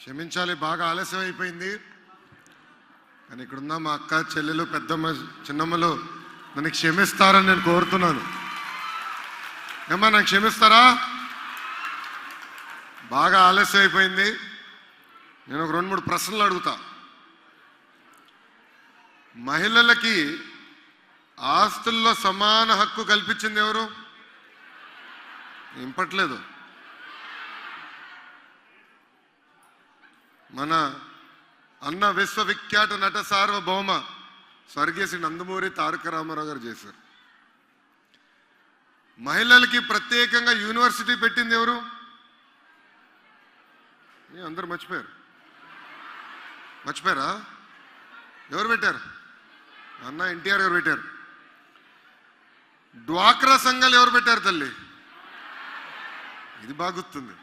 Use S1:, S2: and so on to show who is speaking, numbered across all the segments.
S1: క్షమించాలి, బాగా ఆలస్యం అయిపోయింది. కానీ ఇక్కడున్న మా అక్క చెల్లెలు పెద్దమ్మ చిన్నమ్మలు నన్ను క్షమిస్తారని నేను కోరుతున్నాను. ఏమ్మా నన్ను క్షమిస్తారా? బాగా ఆలస్యం అయిపోయింది. నేను ఒక 2-3 ప్రశ్నలు అడుగుతా. మహిళలకి ఆస్తుల్లో సమాన హక్కు కల్పించింది ఎవరు? ఇంపట్లేదు. మన అన్న విశ్వవిఖ్యాత నట సార్వభౌమ స్వర్గీయ శ్రీ నందమూరి తారక రామారావు గారు చేశారు. మహిళలకి ప్రత్యేకంగా యూనివర్సిటీ పెట్టింది ఎవరు? అందరూ మర్చిపోయారా? ఎవరు పెట్టారు? అన్న ఎన్టీఆర్ గారు పెట్టారు. డ్వాక్రా సంఘాలు ఎవరు పెట్టారు తల్లి? ఇది బాగుతుంది.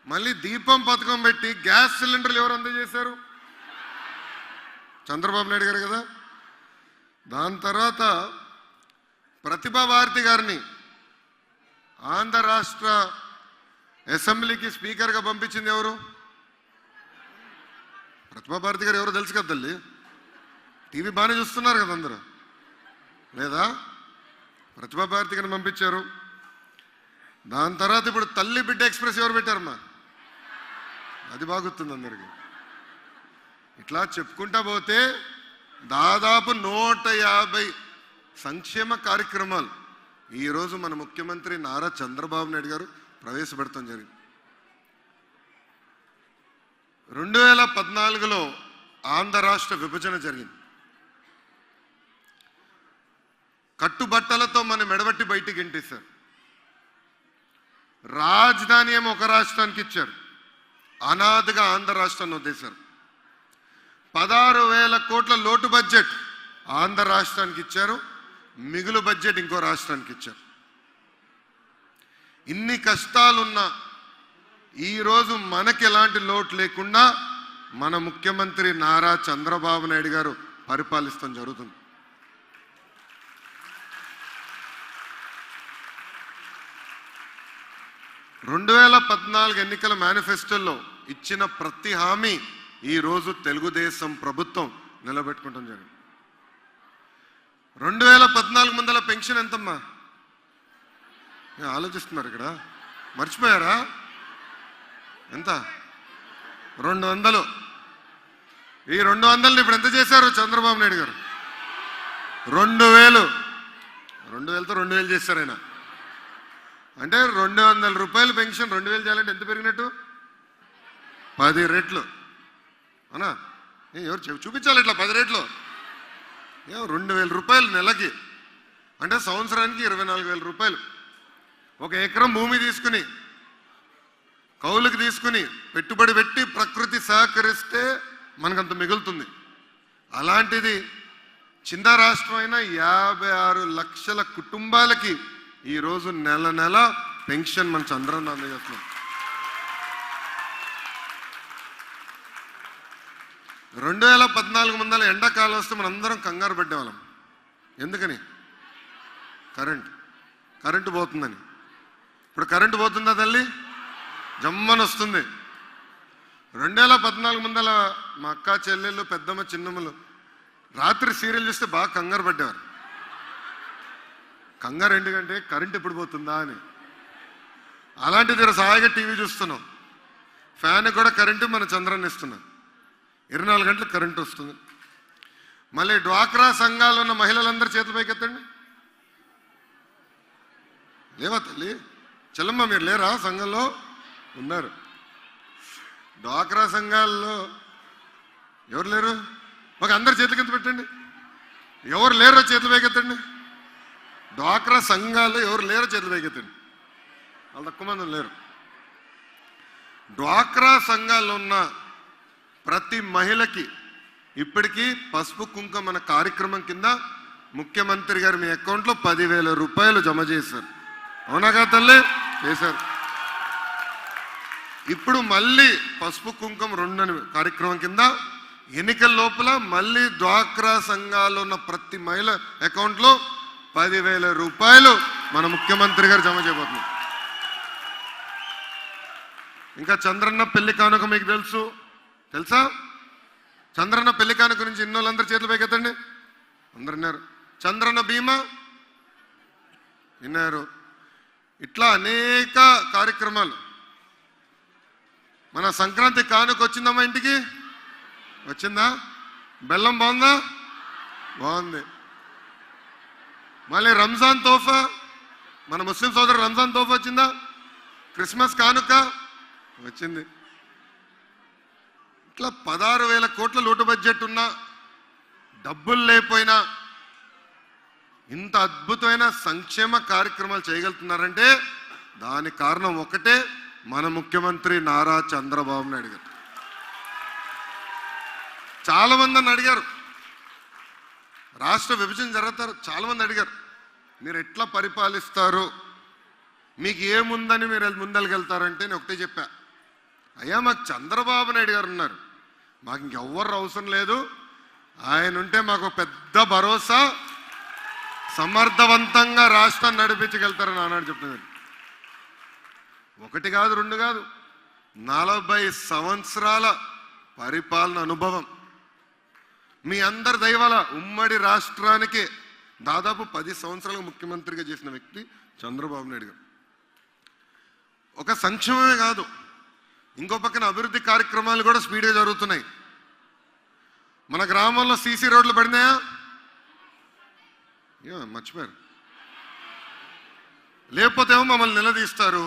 S1: మళ్ళీ దీపం పథకం పెట్టి గ్యాస్ సిలిండర్లు ఎవరు అందజేశారు? చంద్రబాబు నాయుడు గారు కదా. దాని తర్వాత ప్రతిభా భారతి గారిని ఆంధ్ర రాష్ట్ర అసెంబ్లీకి స్పీకర్గా పంపించింది ఎవరు? ప్రతిభా భారతి గారు ఎవరో తెలుసు కదా తల్లి. టీవీ బాగానే చూస్తున్నారు కదా అందరూ, లేదా? ప్రతిభా భారతి గారిని పంపించారు. దాని తర్వాత ఇప్పుడు తల్లి బిడ్డ ఎక్స్ప్రెస్ ఎవరు పెట్టారమ్మా? అది బాగుతుంది అందరికీ. ఇట్లా చెప్పుకుంటా పోతే దాదాపు 150 సంక్షేమ కార్యక్రమాలు ఈరోజు మన ముఖ్యమంత్రి నారా చంద్రబాబు నాయుడు గారు ప్రవేశపెడతాం జరిగింది. 2014లో ఆంధ్ర రాష్ట్ర విభజన జరిగింది. కట్టుబట్టలతో మన మెడబట్టి బయటికి గెంటేశారు. రాజధాని ఏమో ఒక రాష్ట్రానికి ఇచ్చారు, అనాథగా ఆంధ్ర రాష్ట్రాన్ని వదిలేశారు. 16,000 కోట్ల లోటు బడ్జెట్ ఆంధ్ర రాష్ట్రానికి ఇచ్చారు, మిగులు బడ్జెట్ ఇంకో రాష్ట్రానికి ఇచ్చారు. ఇన్ని కష్టాలున్నా ఈరోజు మనకి ఎలాంటి లోటు లేకుండా మన ముఖ్యమంత్రి నారా చంద్రబాబు నాయుడు గారు పరిపాలిస్తాం జరుగుతుంది. రెండు 2014 ఎన్నికల మేనిఫెస్టోలో ఇచ్చిన ప్రతి హామీ ఈరోజు తెలుగుదేశం ప్రభుత్వం నిలబెట్టుకుంటాం జరిగింది. 2014 ముందల పెన్షన్ ఎంతమ్మా? ఆలోచిస్తున్నారు ఇక్కడ, మర్చిపోయారా? ఎంత? 200. ఈ 200ని ఇప్పుడు ఎంత చేశారు చంద్రబాబు నాయుడు గారు? 2,000. 2,000తో 2,000 చేశారు ఆయన. అంటే 200 రూపాయలు పెన్షన్ 2,000 చేయాలంటే ఎంత పెరిగినట్టు? 10 రెట్లు. అవునా? ఎవరు చూపించాలి ఇట్లా 10 రెట్లు? 2,000 రూపాయలు నెలకి, అంటే సంవత్సరానికి 24,000 రూపాయలు. 1 ఎకరం భూమి తీసుకుని కౌలుకి తీసుకుని పెట్టుబడి పెట్టి ప్రకృతి సహకరిస్తే మనకంత మిగులుతుంది. అలాంటిది చిన్న రాష్ట్రమైన 56 లక్షల కుటుంబాలకి ఈరోజు నెల నెల పెన్షన్ మన చంద్రన్న అందజేస్తున్నాం. 2014 ముందల ఎండాకాలం వస్తే మనం అందరం కంగారు పెట్టేవాళ్ళం. ఎందుకని? కరెంటు పోతుందని. ఇప్పుడు కరెంటు పోతుందా తల్లి? జమ్మని వస్తుంది. 2014 ముందల మా అక్క చెల్లెళ్ళు పెద్దమ్మ చిన్నమ్మలు రాత్రి సీరియల్ చూస్తే బాగా కంగారు పడ్డేవారు. కంగారు ఎందుకంటే కరెంట్ ఎప్పుడు పోతుందా అని. అలాంటిది సాయిగా టీవీ చూస్తున్నాం, ఫ్యాన్ కూడా కరెంటు మన చంద్రాన్ని ఇస్తున్నాం. 24 గంటలకు కరెంటు వస్తుంది. మళ్ళీ డ్వాక్రా సంఘాలు ఉన్న మహిళలందరూ చేతులు పైకెత్తండి. లేవా తల్లి? చెల్లమ్మ మీరు లేరా? సంఘంలో ఉన్నారు. డ్వాక్రా సంఘాల్లో ఎవరు లేరు? ఒక అందరు చేతులు కింద పెట్టండి. ఎవరు లేరో చేతులు పైకెత్తండి. డ్వాక్రా సంఘాలు ఎవరు లేరో చేతులు పైకెత్తండి. వాళ్ళు తక్కువ మంది లేరు. డ్వాక్రా సంఘాల్లో ఉన్న ప్రతి మహిళకి ఇప్పటికీ పసుపు కుంకుమ మన కార్యక్రమం కింద ముఖ్యమంత్రి గారు మీ అకౌంట్లో 10,000 రూపాయలు జమ చేశారు. అవునాగా తల్లి? చేశారు. ఇప్పుడు మళ్ళీ పసుపు కుంకుమ 2 కార్యక్రమం కింద ఎన్నికల లోపల మళ్ళీ డ్వాక్రా సంఘాల్లో ఉన్న ప్రతి మహిళ అకౌంట్లో 10,000 రూపాయలు మన ముఖ్యమంత్రి గారు జమ చేయబోతున్నారు. ఇంకా చంద్రన్న పెళ్లి కానుక మీకు తెలుసా? చంద్రన్న పెళ్లి కానుక గురించి ఇన్నోళ్ళందరూ చేతులు పైకెత్తండి. అందరు విన్నారు. చంద్రన్న బీమా విన్నారు. ఇట్లా అనేక కార్యక్రమాలు. మన సంక్రాంతి కానుక వచ్చిందమ్మా, ఇంటికి వచ్చిందా? బెల్లం బాగుందా? బాగుంది. మళ్ళీ రంజాన్ తోఫా, మన ముస్లిం సోదరు రంజాన్ తోఫా వచ్చిందా? క్రిస్మస్ కానుక వచ్చింది. ఇట్లా 16,000 కోట్ల లోటు బడ్జెట్ ఉన్నా, డబ్బులు లేకపోయినా ఇంత అద్భుతమైన సంక్షేమ కార్యక్రమాలు చేయగలుగుతున్నారంటే దానికి కారణం ఒకటే, మన ముఖ్యమంత్రి నారా చంద్రబాబు నాయుడు గారు. చాలా మంది నన్ను అడిగారు, రాష్ట్ర విభజన జరుగుతారు, చాలా మంది అడిగారు మీరు ఎట్లా పరిపాలిస్తారు, మీకు ఏముందని మీరు ముందరికెళ్తారంటే నేను ఒకటే చెప్పా, అయ్యా మాకు చంద్రబాబు నాయుడు గారు ఉన్నారు, మాకు ఇంకెవ్వరు అవసరం లేదు, ఆయన ఉంటే మాకు పెద్ద భరోసా, సమర్థవంతంగా రాష్ట్రాన్ని నడిపించగలుగుతారని ఆనాడు చెప్తున్నాను. ఒకటి కాదు, రెండు కాదు, 40 సంవత్సరాల పరిపాలన అనుభవం. మీ అందరి దయవల్ల ఉమ్మడి రాష్ట్రానికి దాదాపు 10 సంవత్సరాలు ముఖ్యమంత్రిగా చేసిన వ్యక్తి చంద్రబాబు నాయుడు గారు. ఒక సంక్షేమమే కాదు, ఇంకో పక్కన అభివృద్ధి కార్యక్రమాలు కూడా స్పీడ్గా జరుగుతున్నాయి. మన గ్రామంలో సీసీ రోడ్లు పడినాయా? మర్చిపోయారు. లేకపోతేమో మమ్మల్ని నిలదీస్తారు,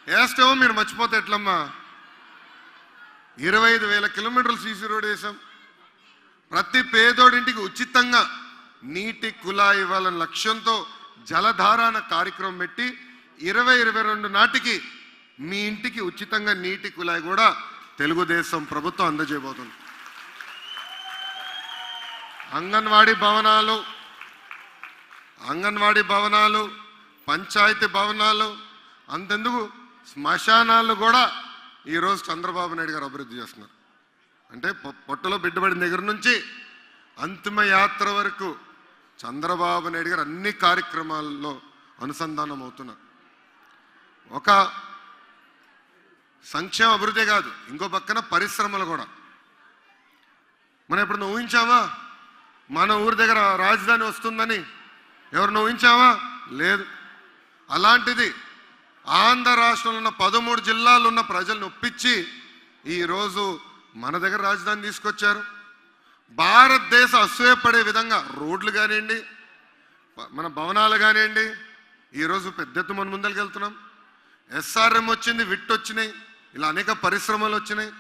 S1: వేస్తేమో మీరు మర్చిపోతే ఎట్లమ్మా. 25,000 కిలోమీటర్లు సీసీ రోడ్ వేసాం. ప్రతి పేదోడింటికి ఉచితంగా నీటి కుళాయి ఇవ్వాలన్న లక్ష్యంతో జలధారణ కార్యక్రమం పెట్టి 2022 నాటికి మీ ఇంటికి ఉచితంగా నీటి కుళాయి కూడా తెలుగుదేశం ప్రభుత్వం అందజేయబోతుంది. అంగన్వాడీ భవనాలు, పంచాయతీ భవనాలు, అంతెందుకు శ్మశానాలు కూడా ఈరోజు చంద్రబాబు నాయుడు గారు అభివృద్ధి చేస్తున్నారు. అంటే పొట్టలో బిడ్డబడిన దగ్గర నుంచి అంతిమ యాత్ర వరకు చంద్రబాబు నాయుడు గారు అన్ని కార్యక్రమాల్లో అనుసంధానం అవుతున్నారు. ఒక సంక్షేమ అభివృద్ధి కాదు, ఇంకో పక్కన పరిశ్రమలు కూడా. మనం ఎప్పుడన్నా ఊహించామా మన ఊరి దగ్గర రాజధాని వస్తుందని? ఎవరిని ఊహించామా? లేదు. అలాంటిది ఆంధ్ర రాష్ట్రంలో ఉన్న 13 జిల్లాలు ఉన్న ప్రజలను ఒప్పించి ఈరోజు మన దగ్గర రాజధాని తీసుకొచ్చారు. భారతదేశ అసూయపడే విధంగా రోడ్లు కానివ్వండి, మన భవనాలు కానివ్వండి, ఈరోజు పెద్ద ఎత్తు మన ముందరికి వెళ్తున్నాం. SRM వచ్చింది, విట్ వచ్చినాయి, ఇలా అనేక పరిశ్రమలు వచ్చినాయి.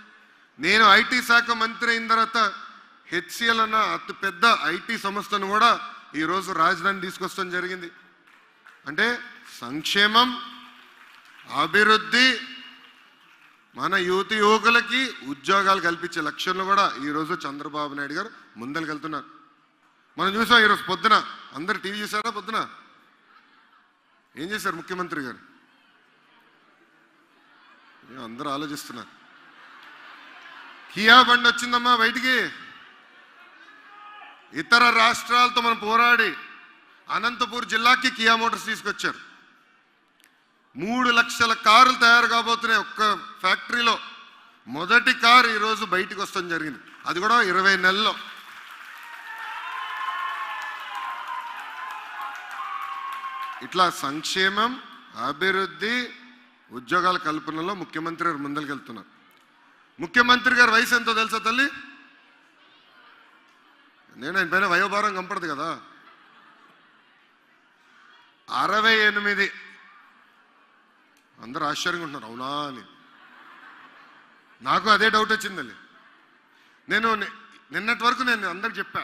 S1: నేను ఐటీ శాఖ మంత్రి అయిన తర్వాత HCL అన్న అతి పెద్ద ఐటీ సంస్థను కూడా ఈరోజు రాజధాని తీసుకొస్తాం జరిగింది. అంటే సంక్షేమం, అభివృద్ధి, మన యువకులకి ఉద్యోగాలు కల్పించే లక్ష్యంలో కూడా ఈరోజు చంద్రబాబు నాయుడు గారు ముందరికెళ్తున్నారు. మనం చూసాం ఈరోజు పొద్దున, అందరు టీవీ చూసారా? పొద్దున ఏం చేశారు ముఖ్యమంత్రి గారు? అందరూ ఆలోచిస్తున్నారు. కియా బండి వచ్చిందమ్మా బయటికి. ఇతర రాష్ట్రాలతో మనం పోరాడి అనంతపూర్ జిల్లాకి కియా మోటార్స్ తీసుకొచ్చారు. 3 లక్షల కార్లు తయారు కాబోతున్నాయి ఒక్క ఫ్యాక్టరీలో. మొదటి కారు ఈరోజు బయటికి వస్తాం జరిగింది, అది కూడా 20 నెలల్లో. ఇట్లా సంక్షేమం, అభివృద్ధి, ఉద్యోగాల కల్పనలో ముఖ్యమంత్రి గారు ముందరికెళ్తున్నారు. ముఖ్యమంత్రి గారు వయసు ఎంతో తెలుసా తల్లి? నేను ఆయన పైన వయోభారం కంపడదు కదా. 68. అందరూ ఆశ్చర్యంగా ఉంటున్నారు, అవునా అని. నాకు అదే డౌట్ వచ్చిందండి. నేను నిన్నటి వరకు నేను అందరికి చెప్పా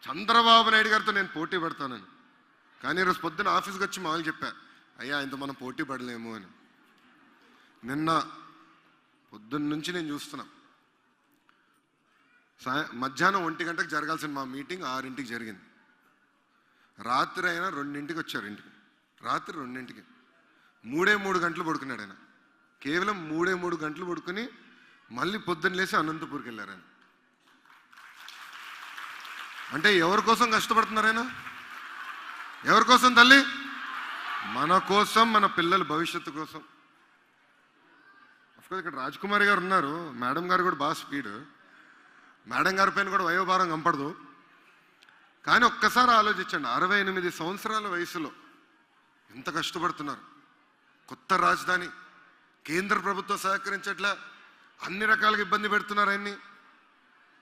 S1: చంద్రబాబు నాయుడు గారితో నేను పోటీ పడతానని. కానీ ఈరోజు పొద్దున్న ఆఫీస్కి వచ్చి మామూలు చెప్పా, అయ్యా ఆయనతో మనం పోటీ పడలేము అని. నిన్న పొద్దున్న నుంచి నేను చూస్తున్నా, మధ్యాహ్నం 1 గంటకు జరగాల్సిన మా మీటింగ్ 6ంటికి జరిగింది. రాత్రి అయినా 2ంటికి వచ్చారు ఇంటికి. రాత్రి 2ంటికి 3 గంటలు పడుకున్నాడు ఆయన. కేవలం 3 గంటలు పడుకుని మళ్ళీ పొద్దున్న లేచి అనంతపూర్కి వెళ్ళారు ఆయన. అంటే ఎవరి కోసం కష్టపడుతున్నారు ఆయన? ఎవరి కోసం తల్లి? మన కోసం, మన పిల్లల భవిష్యత్తు కోసం. అఫ్కోర్స్ ఇక్కడ రాజ్కుమారి గారు ఉన్నారు, మేడం గారు కూడా బాగా స్పీడ్, మేడం గారి పైన కూడా వయోభారం కంపడదు. కానీ ఒక్కసారి ఆలోచించండి, 68 సంవత్సరాల వయసులో ఎంత కష్టపడుతున్నారు. కొత్త రాజధాని, కేంద్ర ప్రభుత్వం సహకరించట్లా, అన్ని రకాలుగా ఇబ్బంది పెడుతున్నారు ఆయన్ని.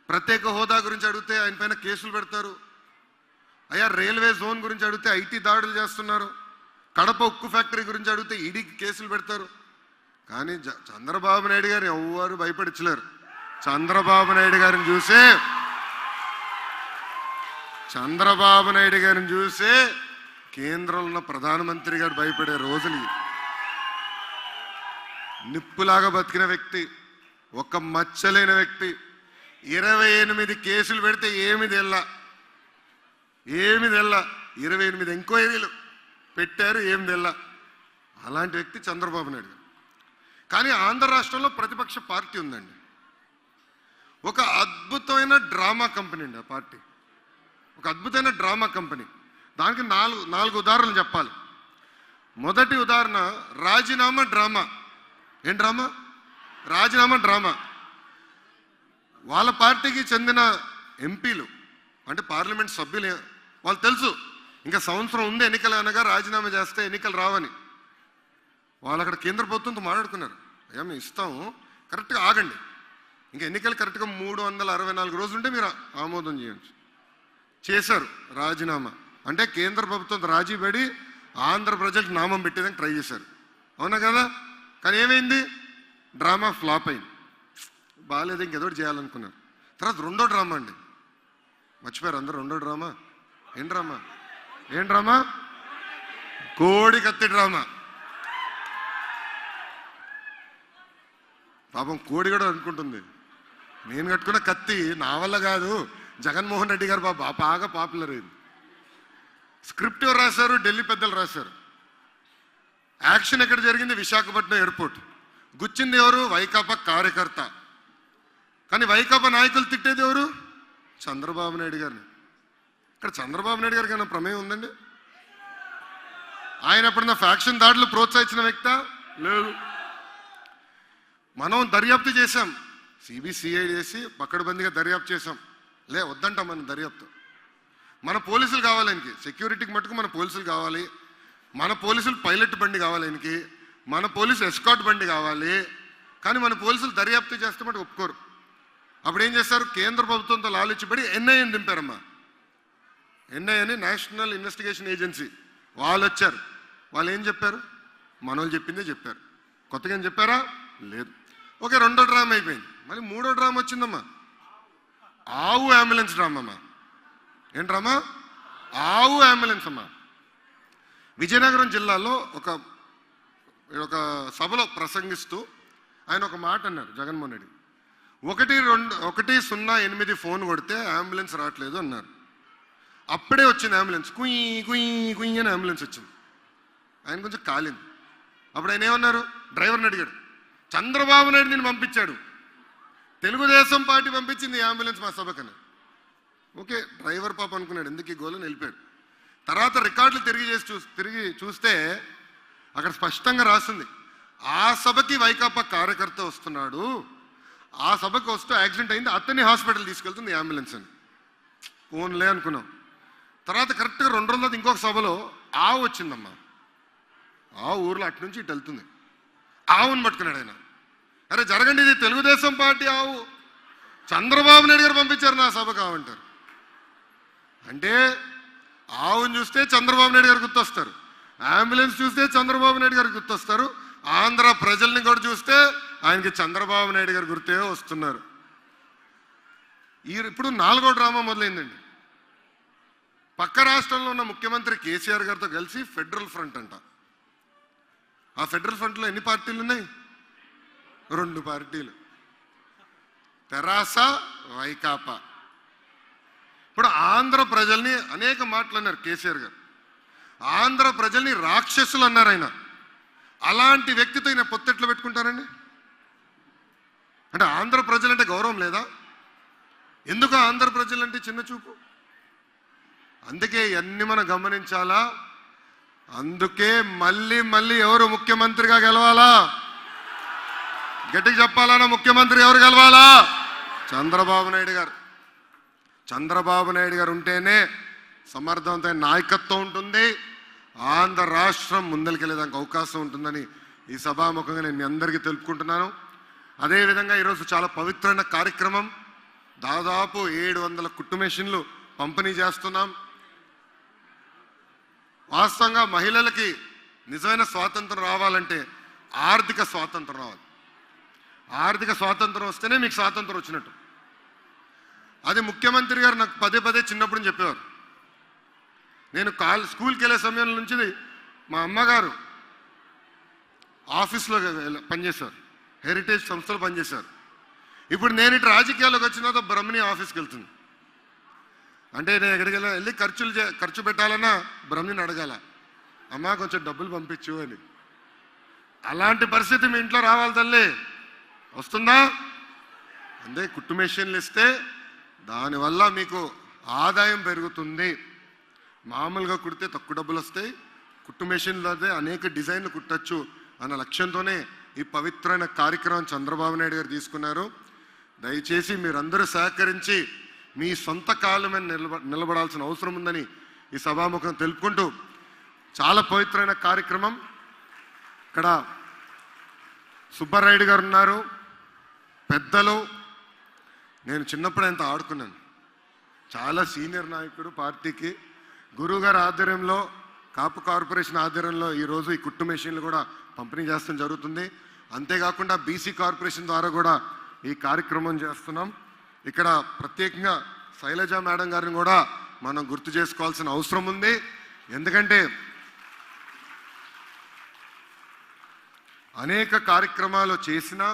S1: ప్రత్యేక హోదా గురించి అడిగితే ఆయన పైన కేసులు పెడతారు. అయ్యా రైల్వే జోన్ గురించి అడిగితే ఐటీ దాడులు చేస్తున్నారు. కడప ఉక్కు ఫ్యాక్టరీ గురించి అడిగితే ఈడీకి కేసులు పెడతారు. కానీ చంద్రబాబు నాయుడు గారు ఎవరు భయపడించలేరు. చంద్రబాబు నాయుడు గారిని చూసే కేంద్రంలో ఉన్న ప్రధానమంత్రి గారు భయపడే రోజులు. నిప్పులాగా బతికిన వ్యక్తి, ఒక మచ్చలేని వ్యక్తి, 28 కేసులు పెడితే ఏమి తెల్లా, 28 ఎంక్వైరీలు పెట్టారు, ఏమి తెల్లా. అలాంటి వ్యక్తి చంద్రబాబు నాయుడు గారు. కానీ ఆంధ్ర రాష్ట్రంలో ప్రతిపక్ష పార్టీ ఉందండి, ఒక అద్భుతమైన డ్రామా కంపెనీ అండి ఆ పార్టీ, ఒక అద్భుతమైన డ్రామా కంపెనీ. దానికి నాలుగు ఉదాహరణలు చెప్పాలి. మొదటి ఉదాహరణ రాజీనామా డ్రామా. ఏం డ్రామా? రాజీనామా డ్రామా. వాళ్ళ పార్టీకి చెందిన ఎంపీలు అంటే పార్లమెంట్ సభ్యులు, వాళ్ళు తెలుసు ఇంకా సంవత్సరం ఉంది ఎన్నికలు అనగా రాజీనామా చేస్తే ఎన్నికలు రావని. వాళ్ళు అక్కడ కేంద్ర ప్రభుత్వంతో మాట్లాడుకున్నారు, అయ్యా మేము ఇస్తాము, కరెక్ట్గా ఆగండి, ఇంకా ఎన్నికలు కరెక్ట్గా 364 రోజులు ఉంటే మీరు ఆమోదం చేయొచ్చు. చేశారు రాజీనామా. అంటే కేంద్ర ప్రభుత్వం రాజీ పడి ఆంధ్ర ప్రజలకు నామం పెట్టేదానికి ట్రై చేశారు, అవునా కదా? కానీ ఏమైంది? డ్రామా ఫ్లాప్ అయింది, బాగాలేదు, ఇంకేదో చేయాలనుకున్నారు. తర్వాత రెండో డ్రామా అండి, మర్చిపోయారు అందరూ. రెండో డ్రామా ఏం డ్రామా? కోడి కత్తి డ్రామా. పాపం కోడి కూడా అనుకుంటుంది, నేను కట్టుకున్న కత్తి నా వల్ల కాదు, జగన్మోహన్ రెడ్డి గారు బాగా పాపులర్ అయింది. స్క్రిప్ట్ ఎవరు రాశారు? ఢిల్లీ పెద్దలు రాశారు. యాక్షన్ ఎక్కడ జరిగింది? విశాఖపట్నం ఎయిర్పోర్ట్. గుచ్చింది ఎవరు? వైకాపా కార్యకర్త. కానీ వైకాపా నాయకులు తిట్టేది ఎవరు? చంద్రబాబు నాయుడు గారిని. ఇక్కడ చంద్రబాబు నాయుడు గారికి ఏమైనా ప్రమేయం ఉందండి? ఆయన ఎప్పుడన్నా ఫ్యాక్షన్ దాడులు ప్రోత్సహించిన వ్యక్తా? లేదు. మనం దర్యాప్తు చేశాం, సిబిసిఐ చేసి పక్కడబందిగా దర్యాప్తు చేశాం. వద్దంటాం మన దర్యాప్తు. మన పోలీసులు కావాలి ఆయనకి, సెక్యూరిటీకి మటుకు మన పోలీసులు కావాలి, మన పోలీసులు పైలట్ బండి కావాలి ఆయనకి, మన పోలీసు ఎస్కాట్ బండి కావాలి. కానీ మన పోలీసులు దర్యాప్తు చేస్తే మటు ఒప్పుకోరు. అప్పుడు ఏం చేస్తారు? కేంద్ర ప్రభుత్వంతో లాలుచిపడి ఎన్ఐఏని దింపారమ్మా. ఎన్ఐఏని నేషనల్ ఇన్వెస్టిగేషన్ ఏజెన్సీ వాళ్ళు వచ్చారు. వాళ్ళు ఏం చెప్పారు? మనోళ్ళు చెప్పిందే చెప్పారు, కొత్తగా ఏం చెప్పారా? లేదు. ఓకే, రెండో డ్రామా అయిపోయింది. మళ్ళీ మూడో డ్రామా వచ్చిందమ్మా, ఆవు అంబులెన్స్ డ్రామా అమ్మా. ఏం డ్రామా? ఆవు అంబులెన్స్ అమ్మా. విజయనగరం జిల్లాలో ఒక సభలో ప్రసంగిస్తూ ఆయన ఒక మాట అన్నారు, జగన్మోహన్ రెడ్డి. 108 ఫోన్ కొడితే అంబులెన్స్ రావట్లేదు అన్నారు. అప్పుడే వచ్చింది అంబులెన్స్, కుయ్యి అని అంబులెన్స్ వచ్చింది. ఆయన కొంచెం కాలింది. అప్పుడు ఆయన ఏమన్నారు? డ్రైవర్ని అడిగాడు, చంద్రబాబు నాయుడు నేను పంపించాడు, తెలుగుదేశం పార్టీ పంపించింది ఈ అంబులెన్స్ మా సభకని. ఓకే, డ్రైవర్ పాప అనుకున్నాడు, ఎందుకు ఈ గోలని వెళ్ళిపోయాడు. తర్వాత రికార్డులు తిరిగి చూస్తే అక్కడ స్పష్టంగా రాస్తుంది, ఆ సభకి వైకాపా కార్యకర్త వస్తున్నాడు, ఆ సభకు వస్తూ యాక్సిడెంట్ అయింది, అతన్ని హాస్పిటల్ తీసుకెళ్తుంది ఈ అంబులెన్స్ అని. ఫోన్లే అనుకున్నాం. తర్వాత కరెక్ట్గా 2 రోజుల తర్వాత ఇంకొక సభలో ఆవు వచ్చిందమ్మా. ఆ ఊర్లో అటు నుంచి ఇటు వెళ్తుంది, ఆవును పట్టుకున్నాడు ఆయన. అరే జరగండి, ఇది తెలుగుదేశం పార్టీ ఆవు, చంద్రబాబు నాయుడు గారు పంపించారు నా సభ కావంటారు. అంటే ఆవును చూస్తే చంద్రబాబు నాయుడు గారు గుర్తొస్తారు, అంబులెన్స్ చూస్తే చంద్రబాబు నాయుడు గారు గుర్తొస్తారు, ఆంధ్ర ప్రజల్ని కూడా చూస్తే ఆయనకి చంద్రబాబు నాయుడు గారు గుర్తే వస్తున్నారు. ఇప్పుడు 4వ డ్రామా మొదలైందండి. పక్క రాష్ట్రంలో ఉన్న ముఖ్యమంత్రి కేసీఆర్ గారితో కలిసి ఫెడరల్ ఫ్రంట్ అంట. ఆ ఫెడరల్ ఫ్రంట్లో ఎన్ని పార్టీలు ఉన్నాయి? 2 పార్టీలు, తెరాస, వైకాపా. ఇప్పుడు ఆంధ్ర ప్రజల్ని అనేక మాటలు అన్నారు కేసీఆర్ గారు, ఆంధ్ర ప్రజల్ని రాక్షసులు అన్నారు ఆయన. అలాంటి వ్యక్తితో ఈయన పొత్తెట్లు పెట్టుకుంటారండి? అంటే ఆంధ్ర ప్రజలంటే గౌరవం లేదా? ఎందుకు ఆంధ్ర ప్రజలంటే చిన్న చూపు? అందుకే ఇవన్నీ మనం గమనించాలా. అందుకే మళ్ళీ ఎవరు ముఖ్యమంత్రిగా గెలవాలా? గట్టిగా చెప్పాలన్నా ముఖ్యమంత్రి ఎవరు గెలవాలా? చంద్రబాబు నాయుడు గారు. చంద్రబాబు నాయుడు గారు ఉంటేనే సమర్థవంతమైన నాయకత్వం ఉంటుంది, ఆంధ్ర రాష్ట్రం ముందరికెళ్ళేదానికి అవకాశం ఉంటుందని ఈ సభాముఖంగా నేను మీ అందరికీ తెలుపుకుంటున్నాను. అదేవిధంగా ఈరోజు చాలా పవిత్రమైన కార్యక్రమం. దాదాపు 700 కుట్టు మెషిన్లు పంపిణీ చేస్తున్నాం. వాస్తవంగా మహిళలకి నిజమైన స్వాతంత్రం రావాలంటే ఆర్థిక స్వాతంత్రం రావాలి. ఆర్థిక స్వాతంత్రం వస్తేనే మీకు స్వాతంత్రం వచ్చినట్టు. అది ముఖ్యమంత్రి గారు నాకు పదే పదే చిన్నప్పుడు చెప్పేవారు. నేను స్కూల్కి వెళ్ళే సమయం నుంచి మా అమ్మగారు ఆఫీస్లో పనిచేశారు, హెరిటేజ్ సంస్థలో పనిచేశారు. ఇప్పుడు నేను ఇటు రాజకీయాల్లోకి వచ్చిన తర్వాత బ్రహ్మణి ఆఫీస్కి వెళ్తుంది. అంటే నేను ఎక్కడికి వెళ్ళి ఖర్చు పెట్టాలన్నా బ్రహ్మణిని అడగాల, అమ్మా కొంచెం డబ్బులు పంపించు అని. అలాంటి పరిస్థితి మీ ఇంట్లో రావాలి తల్లి, వస్తుందా? అంటే కుట్టు మెషిన్లు ఇస్తే దానివల్ల మీకు ఆదాయం పెరుగుతుంది. మామూలుగా కుడితే తక్కువ డబ్బులు వస్తాయి, కుట్టు మెషిన్లు అయితే అనేక డిజైన్లు కుట్టచ్చు అన్న లక్ష్యంతోనే ఈ పవిత్రమైన కార్యక్రమం చంద్రబాబు నాయుడు గారు తీసుకున్నారు. దయచేసి మీరందరూ సహకరించి మీ సొంత కాళ్ళ మీద నిలబడాల్సిన అవసరం ఉందని ఈ సభాముఖం తెలుపుకుంటూ, చాలా పవిత్రమైన కార్యక్రమం. ఇక్కడ సుబ్బారాయుడు గారు ఉన్నారు, పెద్దలు. నేను చిన్నప్పుడు ఎంత ఆడుకున్నాను, చాలా సీనియర్ నాయకుడు పార్టీకి. గురువుగారి ఆధ్వర్యంలో, కాపు కార్పొరేషన్ ఆధ్వర్యంలో ఈరోజు ఈ కుట్టు మెషిన్లు కూడా పంపిణీ చేస్తాం జరుగుతుంది. అంతేకాకుండా బీసీ కార్పొరేషన్ ద్వారా కూడా ఈ కార్యక్రమం చేస్తున్నాం. ఇక్కడ ప్రత్యేకంగా శైలజ మేడం గారిని కూడా మనం గుర్తు చేసుకోవాల్సిన అవసరం ఉంది. ఎందుకంటే అనేక కార్యక్రమాలు చేసినా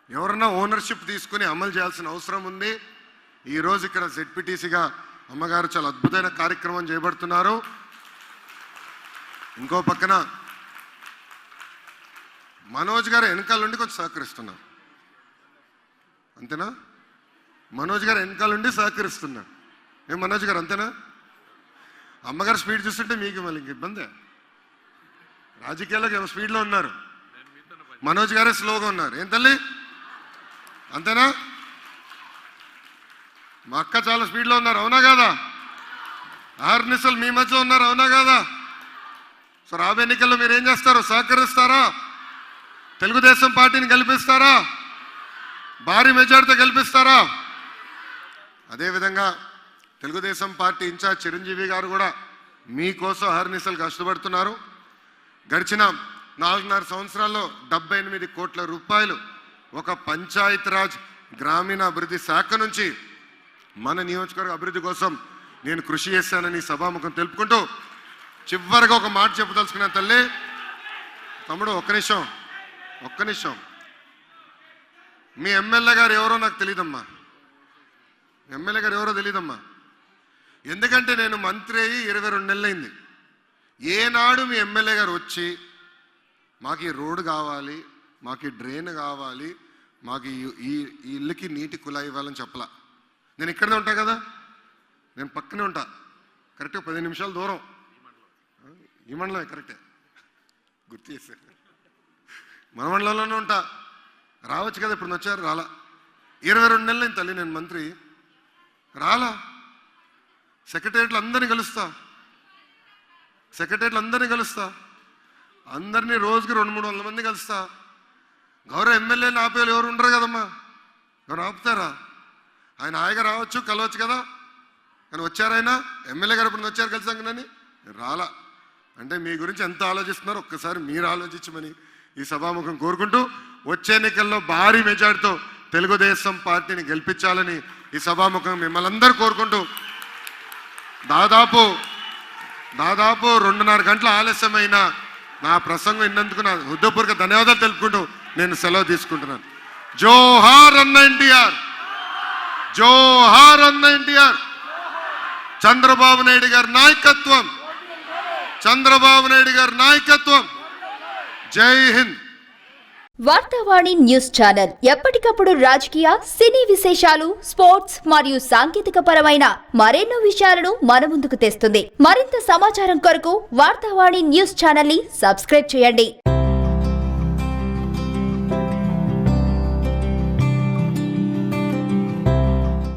S1: ఎవరన్నా ఓనర్షిప్ తీసుకుని అమలు చేయాల్సిన అవసరం ఉంది. ఈరోజు ఇక్కడ జెడ్పీటీసీగా అమ్మగారు చాలా అద్భుతమైన కార్యక్రమం చేపడుతున్నారు. ఇంకో పక్కన మనోజ్ గారు వెనకాల నుండి కొంచెం సహకరిస్తున్నారు, అంతేనా? మనోజ్ గారు వెనకాల నుండి సహకరిస్తున్నారు. ఏం మనోజ్ గారు, అంతేనా? అమ్మగారు స్పీడ్ చూస్తుంటే మీకు మళ్ళీ ఇంక ఇబ్బందే. రాజకీయాల్లో స్పీడ్లో ఉన్నారు, మనోజ్ గారే స్లోగా ఉన్నారు. ఏం తల్లి, అంతేనా? మా అక్క చాలా స్పీడ్లో ఉన్నారు, అవునా కాదా? ఆర్నిసలు మీ మధ్య ఉన్నారు, అవునా కాదా? సో రాబోయే ఎన్నికల్లో మీరు ఏం చేస్తారు? సహకరిస్తారా? తెలుగుదేశం పార్టీని గెలిపిస్తారా? భారీ మెజార్టీతో గెలిపిస్తారా? అదేవిధంగా తెలుగుదేశం పార్టీ ఇన్ఛార్జ్ చిరంజీవి గారు కూడా మీకోసం ఆర్నిసలు కష్టపడుతున్నారు. గడిచిన 4.5 సంవత్సరాల్లో 78 కోట్ల రూపాయలు ఒక పంచాయతీరాజ్ గ్రామీణ అభివృద్ధి శాఖ నుంచి మన నియోజకవర్గ అభివృద్ధి కోసం నేను కృషి చేశానని సభాముఖం తెలుపుకుంటూ, చివరిగా ఒక మాట చెప్పదలుచుకున్నా తల్లి. తమ్ముడు ఒక్క నిమిషం. మీ ఎమ్మెల్యే గారు ఎవరో నాకు తెలియదమ్మా, ఎమ్మెల్యే గారు ఎవరో తెలియదమ్మా. ఎందుకంటే నేను మంత్రి అయ్యి 22 నెలలైంది. ఏనాడు మీ ఎమ్మెల్యే గారు వచ్చి మాకు ఈ రోడ్డు కావాలి, మాకు ఈ డ్రైన్ కావాలి, మాకు ఈ ఇల్లుకి నీటి కుళాయి ఇవ్వాలని చెప్పలా. నేను ఇక్కడనే ఉంటా కదా, నేను పక్కనే ఉంటా, కరెక్ట్గా 10 నిమిషాల దూరం. ఈ మండలమే, కరెక్టే గుర్తు చేశారు. మన మండలంలోనే ఉంటా. రావచ్చు కదా, ఇప్పుడు వచ్చారు, రాలా. 22 నెలలైంది తల్లి నేను మంత్రి, రాలా. సెక్రటేరియట్లు అందరినీ కలుస్తా, అందరినీ రోజుకి 200-300 మంది కలుస్తా. గౌరవ ఎమ్మెల్యేని ఆపేవాళ్ళు ఎవరు ఉండరు కదమ్మా, ఎవరు ఆపుతారా? ఆయన హాయిగా రావచ్చు, కలవచ్చు కదా. కానీ వచ్చారైనా ఎమ్మెల్యే గారు ఇప్పుడు వచ్చారు కలిసాకనని రాలా. అంటే మీ గురించి ఎంత ఆలోచిస్తున్నారో ఒక్కసారి మీరు ఆలోచించమని ఈ సభాముఖం కోరుకుంటూ, వచ్చే ఎన్నికల్లో భారీ మెజార్టీతో తెలుగుదేశం పార్టీని గెలిపించాలని ఈ సభాముఖం మిమ్మల్ని అందరూ కోరుకుంటూ, దాదాపు 2.5 గంటల ఆలస్యమైన నా ప్రసంగం విన్నందుకు నా హృదయపూర్వక ధన్యవాదాలు తెలుపుకుంటూ నేను సెలవు తీసుకుంటున్నాను. జోహార్ అన్న ఎన్టీఆర్, జోహార్ అన్న ఎన్టీఆర్. చంద్రబాబు నాయుడు గారి నాయకత్వం, జై హింద్.
S2: వార్తావాణి న్యూస్ ఛానల్ ఎప్పటికప్పుడు రాజకీయ, సినీ విశేషాలు, స్పోర్ట్స్ మరియు సాంకేతిక పరమైన మరెన్నో విషయాలను మన ముందుకు తెస్తుంది. మరింత సమాచారం కొరకు వార్తావాణి న్యూస్ ఛానల్ ని సబ్స్క్రైబ్ చేయండి.